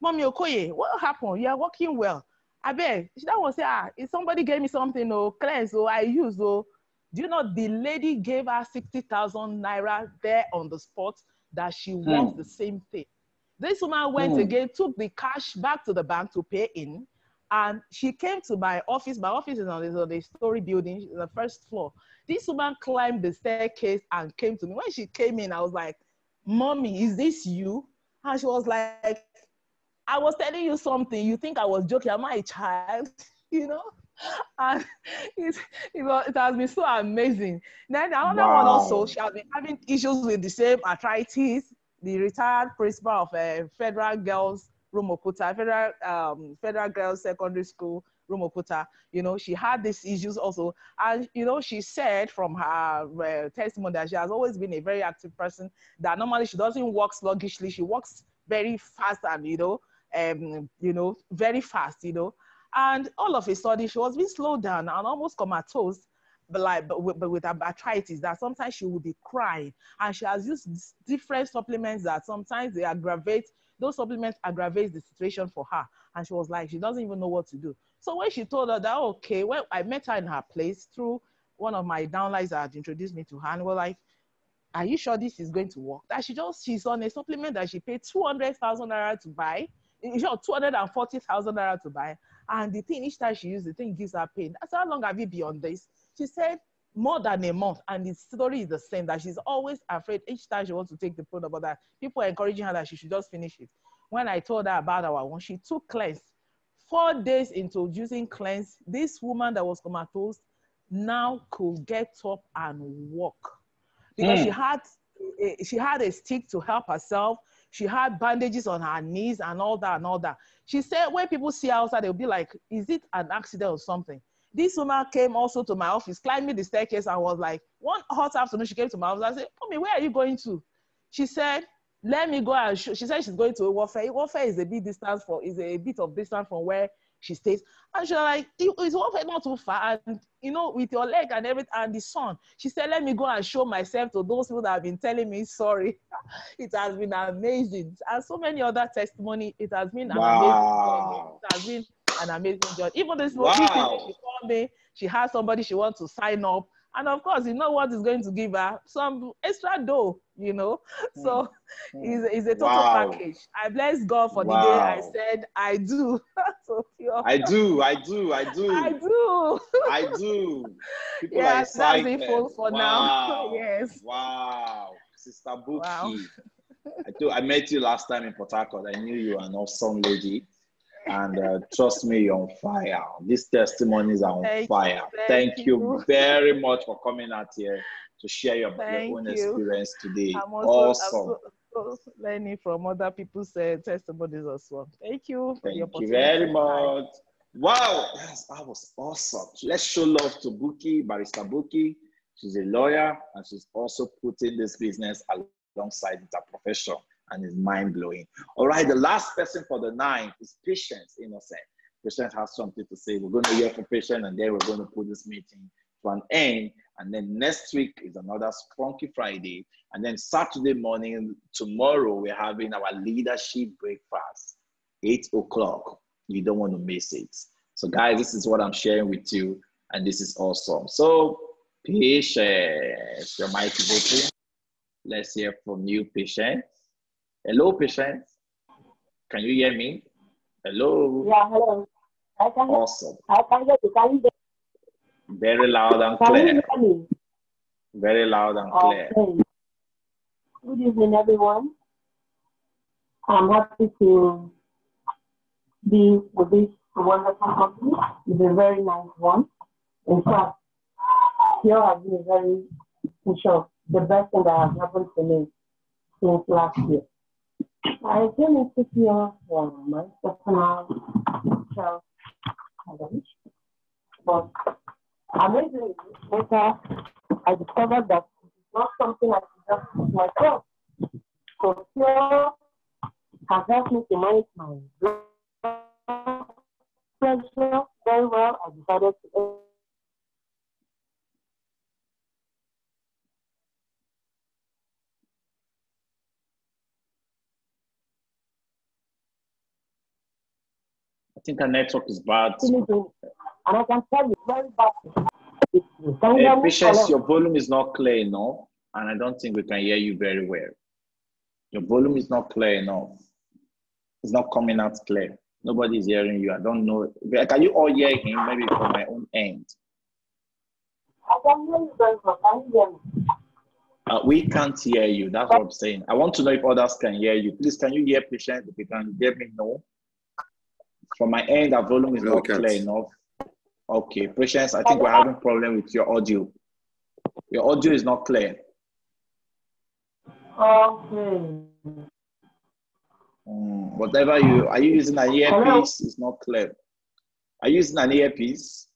Mommy Okoye, what happened? You are walking well. I beg. That was if somebody gave me something, cleanse, I use, do you know the lady gave her 60,000 naira there on the spot that she wants the same thing. This woman went again, took the cash back to the bank to pay in, and she came to my office. My office is on the story building, the first floor. This woman climbed the staircase and came to me. When she came in, I was like, Mommy, is this you? And she was like, I was telling you something. You think I was joking? Am I a child? You know? And it has been so amazing. Then another one also, she has been having issues with the same arthritis. The retired principal of Federal Girls Rumokuta, Federal Girls Secondary School Rumokuta, you know, she had these issues also. And, you know, she said from her testimony that she has always been a very active person, that normally she doesn't walk sluggishly. She walks very fast and, you know, very fast, you know. And all of a sudden, she was being slowed down and almost comatose, but with arthritis, that sometimes she would be crying. And she has used different supplements that sometimes they aggravate, those supplements aggravate the situation for her. And she was like, she doesn't even know what to do. So when she told her that, okay, well, I met her in her place through one of my downlines that had introduced me to her, and we're like, are you sure this is going to work? That she's on a supplement that she paid 200,000 naira to buy, 240,000 naira to buy. And the thing, each time she uses the thing, gives her pain. I said, how long have you been on this? She said, more than a month. And the story is the same, that she's always afraid each time she wants to take the product, but that people are encouraging her that she should just finish it. When I told her about our one, she took cleanse. 4 days into using cleanse, this woman that was comatose now could get up and walk. Because she had a stick to help herself. She had bandages on her knees and all that and all that. She said when people see her outside, they'll be like, is it an accident or something? This woman came also to my office, climbing the staircase, and was like, one hot afternoon, she came to my office. I said, Mommy, where are you going to? She said, let me go and show. She said she's going to a warfare. Warfare is a bit of distance from where she stays. And she was like, it's warfare not too far. And, you know, with your leg and everything, and the sun. She said, let me go and show myself to those people that have been telling me sorry. It has been amazing. And so many other testimonies. It has been an amazing journey. It has been an amazing journey. Even this morning, she called me. She has somebody she wants to sign up. And of course, you know what is going to give her? Some extra dough, you know. So it's a total package. I bless God for the day I said I do. So I do. People are excited. That's it for now. Yes. Wow. Sister Buky. I met you last time in Port Harcourt. I knew you were an awesome lady. And trust me, you're on fire. These testimonies are on fire. Thank you very much for coming out here to share your own experience today. Awesome. I'm also learning from other people's testimonies as well. Thank you. Thank you very much. Wow, that was awesome. Let's show love to Buky, Barrister Buky. She's a lawyer and she's also putting this business alongside with her profession. And it's mind-blowing. All right, the last person for the night is Patience Innocent. Patience has something to say. We're going to hear from Patience, and then we're going to put this meeting to an end. And then next week is another Spunky Friday. And then Saturday morning, tomorrow, we're having our leadership breakfast, 8 o'clock. You don't want to miss it. So, guys, this is what I'm sharing with you, and this is awesome. So, Patience, your mic is open. Let's hear from you, Patience. Hello, Patience. Can you hear me? Hello. Yeah, hello. I can hear. Awesome. I can hear you. Can you hear? Very loud and Can clear. you hear me? Very loud and clear. Okay. Good evening, everyone. I'm happy to be with this wonderful company. It's a very nice one. In fact, here has been very, in short, the best thing that has happened to me since last year. I came into here for my personal child challenge, but amazingly, later I discovered that it's not something I can just do myself. So here has helped me to manage my blood pressure very well. I decided to I think our network is bad. and I can tell you very bad. Patience, your volume is not clear enough, and I don't think we can hear you very well. Your volume is not clear enough. It's not coming out clear. Nobody's hearing you. I don't know. Can you all hear him? Maybe from my own end. I can hear you very well. Can you hear me? We can't hear you. That's what I'm saying. I want to know if others can hear you. Please, can you hear Patience? If you can let me know. From my end, our volume is not clear enough. Okay, Patience, I think we're having a problem with your audio. Your audio is not clear. Okay. Whatever are you using an earpiece? It's not clear. Are you using an earpiece?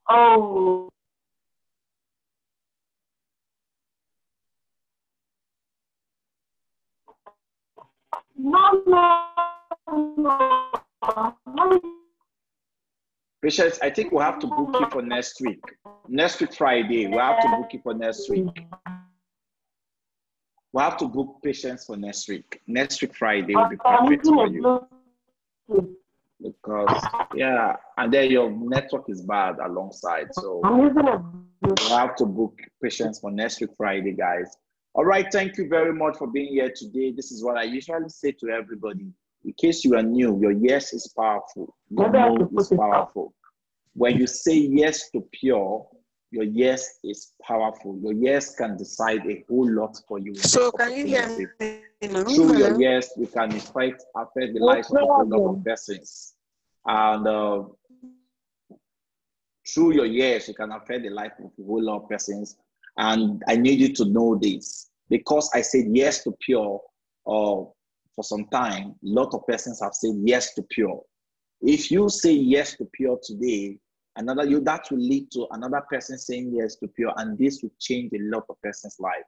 Oh. No. Patience, I think we'll have to book you for next week. Next week, Friday, we'll have to book you for next week. We'll have to book Patience for next week. Next week, Friday will be perfect for you. Because, yeah, and then your network is bad alongside. So we'll have to book Patience for next week, Friday, guys. All right, thank you very much for being here today. This is what I usually say to everybody. In case you are new, your yes is powerful. Your no is powerful. When you say yes to pure, your yes is powerful. Your yes can decide a whole lot for you. So can you hear me? Through your yes, you can affect the lives of a whole lot of persons. And through your yes, you can affect the life of a whole lot of persons. And I need you to know this. Because I said yes to pure, for some time, a lot of persons have said yes to pure. If you say yes to pure today, that will lead to another person saying yes to pure, and this will change a lot of person's life.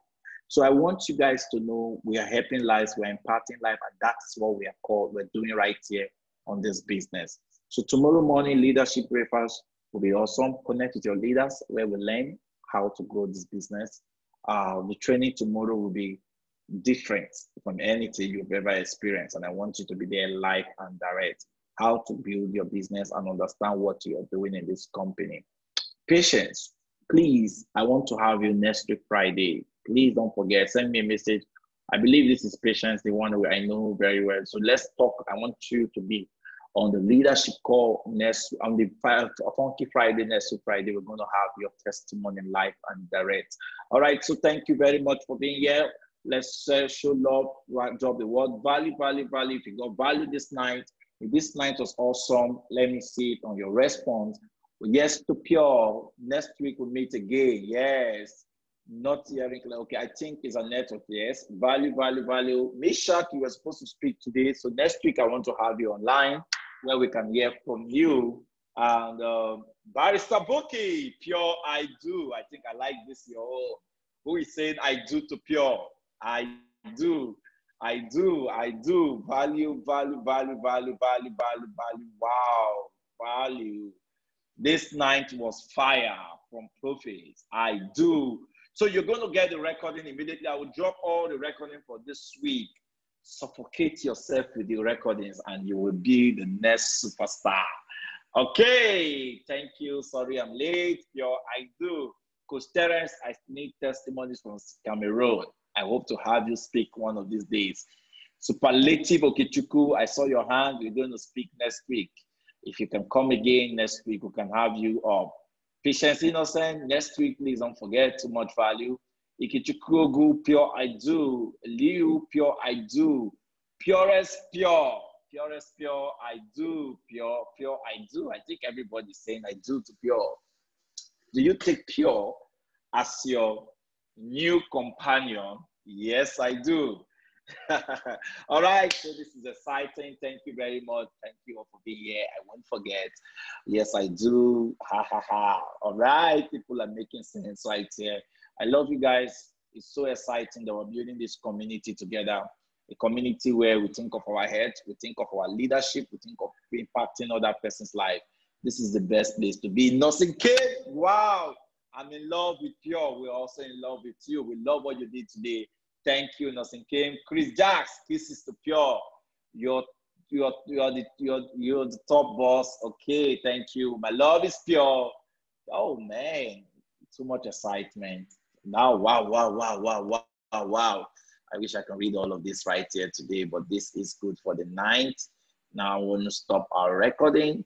So I want you guys to know we are helping lives, we're imparting life, and that's what we are called. We're doing right here on this business. So tomorrow morning, leadership breakfast will be awesome. Connect with your leaders where we learn how to grow this business. The training tomorrow will be different from anything you've ever experienced. And I want you to be there live and direct, how to build your business and understand what you're doing in this company. Patience, please, I want to have you next week Friday. Please don't forget, send me a message. I believe this is Patience, the one who I know very well. So let's talk. I want you to be on the leadership call on the Funky Friday, next week Friday. We're going to have your testimony live and direct. All right, so thank you very much for being here. Let's show love, drop the word value, value, value. If you got value this night, if this night was awesome, let me see it on your response. Yes to Pure. Next week we'll meet again. Yes. Not hearing clear. Okay, I think it's a network. Yes. Value, value, value. Mishak, you were supposed to speak today. So next week I want to have you online where we can hear from you. And Barrister Buky, Pure, I do. I think I like this. Who is saying I do to Pure? I do. I do. I do. Value, value, value, value, value, value, value. Wow. Value. This night was fire from prophets. I do. So you're going to get the recording immediately. I will drop all the recording for this week. Suffocate yourself with the recordings and you will be the next superstar. Okay. Thank you. Sorry I'm late. Pure, I do. Coach Terence, I need testimonies from Cameroon. I hope to have you speak one of these days. Superlative Okechukwu, I saw your hand. We're going to speak next week. If you can come again next week, we can have you up. Patience Innocent, next week, please don't forget. Too much value. Ikechukwu, Pure, I do. Liu, Pure, I do. Purest, Pure. Purest, Pure, I do. Pure, Pure, I do. I think everybody's saying I do to Pure. Do you take Pure as your new companion? Yes, I do. All right, so this is exciting. Thank you very much. Thank you all for being here. I won't forget. Yes, I do. Ha ha ha. All right, people are making sense right here. I love you guys. It's so exciting that we're building this community together. A community where we think of our head, we think of our leadership, we think of impacting other person's life. This is the best place to be. Nkem, wow. I'm in love with Pure. We're also in love with you. We love what you did today. Thank you, Nkem. Chris Jacks, this is to Pure. You're the top boss. Okay, thank you. My love is Pure. Oh man, too much excitement. Now, wow, wow, wow, wow, wow, wow, wow. I wish I can read all of this right here today, but this is good for the night. Now I want to stop our recording.